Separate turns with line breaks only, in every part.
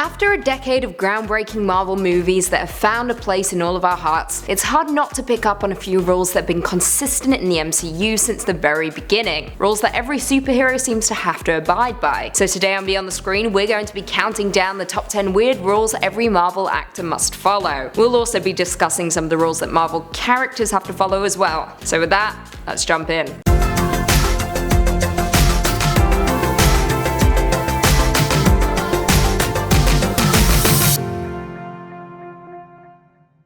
After a decade of groundbreaking Marvel movies that have found a place in all of our hearts, it's hard not to pick up on a few rules that have been consistent in the MCU since the very beginning. Rules that every superhero seems to have to abide by. So today on Beyond the Screen, we're going to be counting down the top 10 weird rules every Marvel actor must follow. We'll also be discussing some of the rules that Marvel characters have to follow as well. So with that, let's jump in.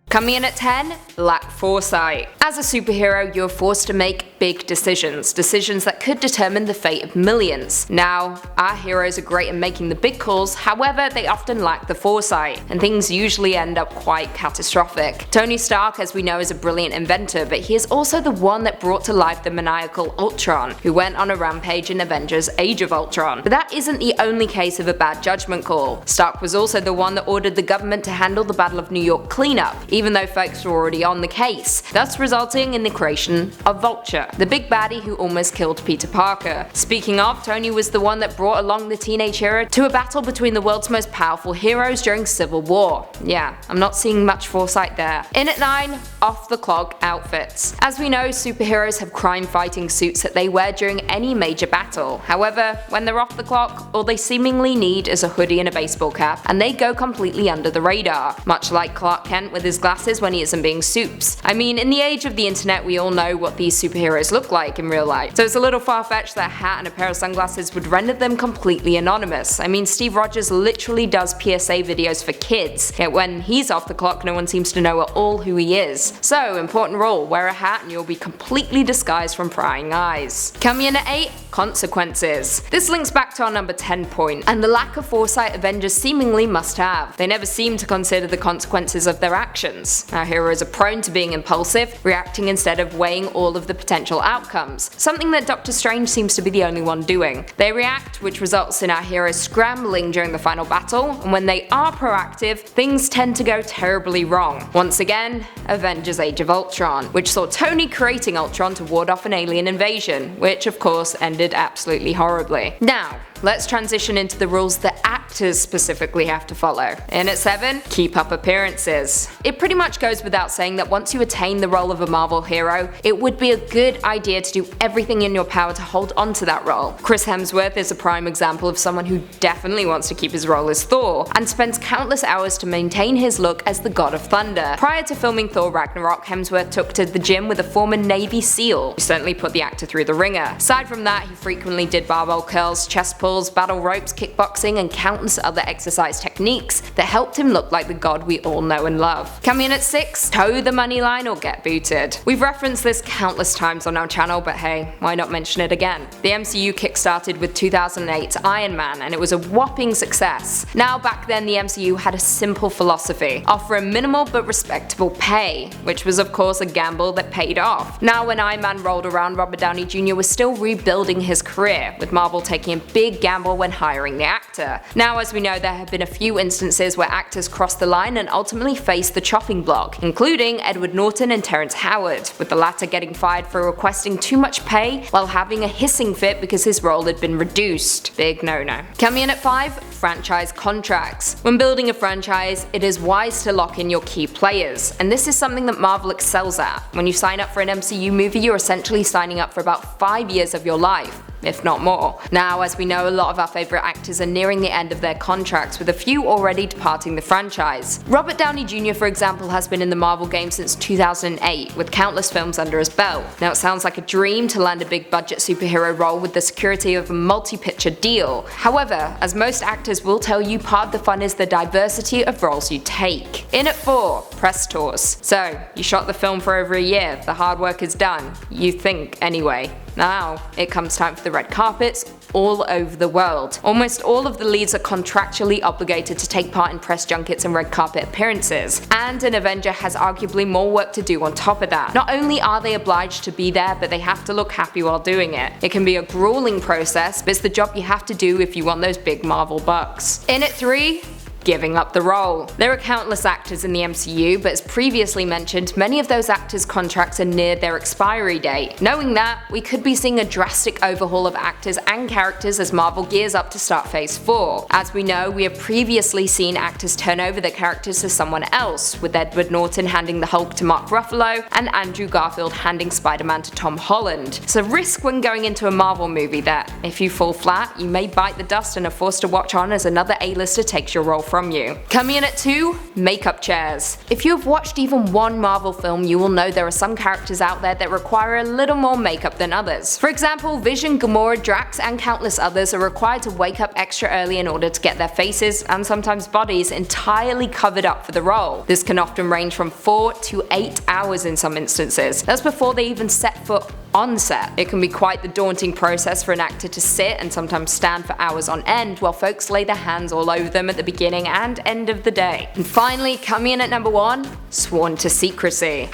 Coming in at 10, lack foresight. As a superhero, you're forced to make big decisions that could determine the fate of millions. Now, our heroes are great at making the big calls, however, they often lack the foresight, and things usually end up quite catastrophic. Tony Stark, as we know, is a brilliant inventor, but he is also the one that brought to life the maniacal Ultron, who went on a rampage in Avengers Age of Ultron. But that isn't the only case of a bad judgment call. Stark was also the one that ordered the government to handle the Battle of New York cleanup, even though folks were already on the case, thus resulting in the creation of Vulture, the big baddie who almost killed Peter Parker. Speaking of, Tony was the one that brought along the teenage hero to a battle between the world's most powerful heroes during Civil War. Yeah, I'm not seeing much foresight there. In at 9, off the clock outfits. As we know, superheroes have crime-fighting suits that they wear during any major battle. However, when they're off the clock, all they seemingly need is a hoodie and a baseball cap, and they go completely under the radar, much like Clark Kent with his glasses when he isn't being soups. I mean, in the age of the internet, we all know what these superheroes look like in real life, so it's a little far-fetched that a hat and a pair of sunglasses would render them completely anonymous. I mean, Steve Rogers literally does PSA videos for kids, yet when he's off the clock, no one seems to know at all who he is. So, important rule, wear a hat and you'll be completely disguised from prying eyes. Coming in at 8, consequences. This links back to our number 10 point, and the lack of foresight Avengers seemingly must have. They never seem to consider the consequences of their actions. Our heroes are prone to being impulsive, reacting instead of weighing all of the potential outcomes, something that Doctor Strange seems to be the only one doing. They react, which results in our heroes scrambling during the final battle, and when they are proactive, things tend to go terribly wrong. Once again, Avengers Age of Ultron, which saw Tony creating Ultron to ward off an alien invasion, which of course ended absolutely horribly. Now, let's transition into the rules that actors specifically have to follow. In at 7, keep up appearances. It pretty much goes without saying that once you attain the role of a Marvel hero, it would be a good idea to do everything in your power to hold on to that role. Chris Hemsworth is a prime example of someone who definitely wants to keep his role as Thor, and spends countless hours to maintain his look as the God of Thunder. Prior to filming Thor Ragnarok, Hemsworth took to the gym with a former Navy SEAL, who certainly put the actor through the ringer. Aside from that, he frequently did barbell curls, chest pulls, battle ropes, kickboxing, and countless other exercise techniques that helped him look like the god we all know and love. Coming in at 6, toe the money line or get booted. We've referenced this countless times on our channel, but hey, why not mention it again? The MCU kickstarted with 2008's Iron Man, and it was a whopping success. Now, back then the MCU had a simple philosophy: offer a minimal but respectable pay, which was of course a gamble that paid off. Now when Iron Man rolled around, Robert Downey Jr. was still rebuilding his career, with Marvel taking a big gamble when hiring the actor. Now, as we know, there have been a few instances where actors crossed the line and ultimately faced the chopping block, including Edward Norton and Terrence Howard, with the latter getting fired for requesting too much pay while having a hissing fit because his role had been reduced. Big no-no. Coming in at 5, franchise contracts. When building a franchise, it is wise to lock in your key players, and this is something that Marvel excels at. When you sign up for an MCU movie, you're essentially signing up for about 5 years of your life, if not more. Now, as we know, a lot of our favourite actors are nearing the end of their contracts, with a few already departing the franchise. Robert Downey Jr., for example, has been in the Marvel game since 2008, with countless films under his belt. Now, it sounds like a dream to land a big budget superhero role with the security of a multi-picture deal. However, as most actors will tell you, part of the fun is the diversity of roles you take. In at 4, press tours. So, you shot the film for over a year, the hard work is done. You think, anyway. Now, it comes time for the red carpets all over the world. Almost all of the leads are contractually obligated to take part in press junkets and red carpet appearances, and an Avenger has arguably more work to do on top of that. Not only are they obliged to be there, but they have to look happy while doing it. It can be a grueling process, but it's the job you have to do if you want those big Marvel bucks. In at 3, giving up the role. There are countless actors in the MCU, but as previously mentioned, many of those actors' contracts are near their expiry date. Knowing that, we could be seeing a drastic overhaul of actors and characters as Marvel gears up to start Phase 4. As we know, we have previously seen actors turn over their characters to someone else, with Edward Norton handing the Hulk to Mark Ruffalo and Andrew Garfield handing Spider-Man to Tom Holland. It's a risk when going into a Marvel movie that, if you fall flat, you may bite the dust and are forced to watch on as another A-lister takes your role from you. Coming in at 2, makeup chairs. If you have watched even one Marvel film, you will know there are some characters out there that require a little more makeup than others. For example, Vision, Gamora, Drax, and countless others are required to wake up extra early in order to get their faces, and sometimes bodies, entirely covered up for the role. This can often range from 4 to 8 hours in some instances. That's before they even set foot on set. It can be quite the daunting process for an actor to sit and sometimes stand for hours on end while folks lay their hands all over them at the beginning and end of the day. And finally, coming in at number 1, sworn to secrecy.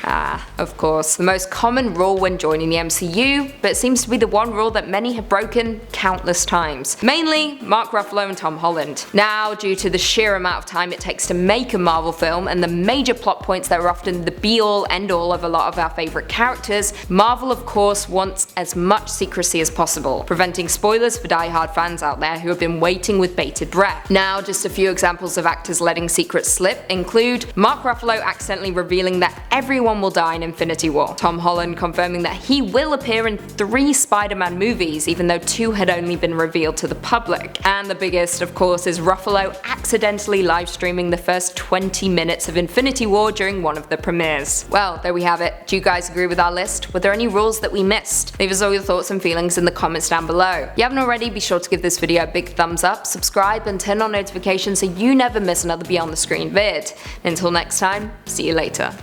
Of course, the most common rule when joining the MCU, but it seems to be the one rule that many have broken countless times. Mainly, Mark Ruffalo and Tom Holland. Now, due to the sheer amount of time it takes to make a Marvel film and the major plot points that are often the be-all, end-all of a lot of our favourite characters, Marvel of course wants as much secrecy as possible, preventing spoilers for die-hard fans out there who have been waiting with bated breath. Now, just a few examples of actors letting secrets slip include Mark Ruffalo accidentally revealing that everyone will die in Infinity War, Tom Holland confirming that he will appear in 3 Spider-Man movies even though 2 had only been revealed to the public, and the biggest of course is Ruffalo accidentally live streaming the first 20 minutes of Infinity War during one of the premieres. Well, there we have it. Do you guys agree with our list? Were there any rules that we missed? Leave us all your thoughts and feelings in the comments down below. If you haven't already, be sure to give this video a big thumbs up, subscribe and turn on notifications so you never miss another Beyond the Screen vid. Until next time, see you later.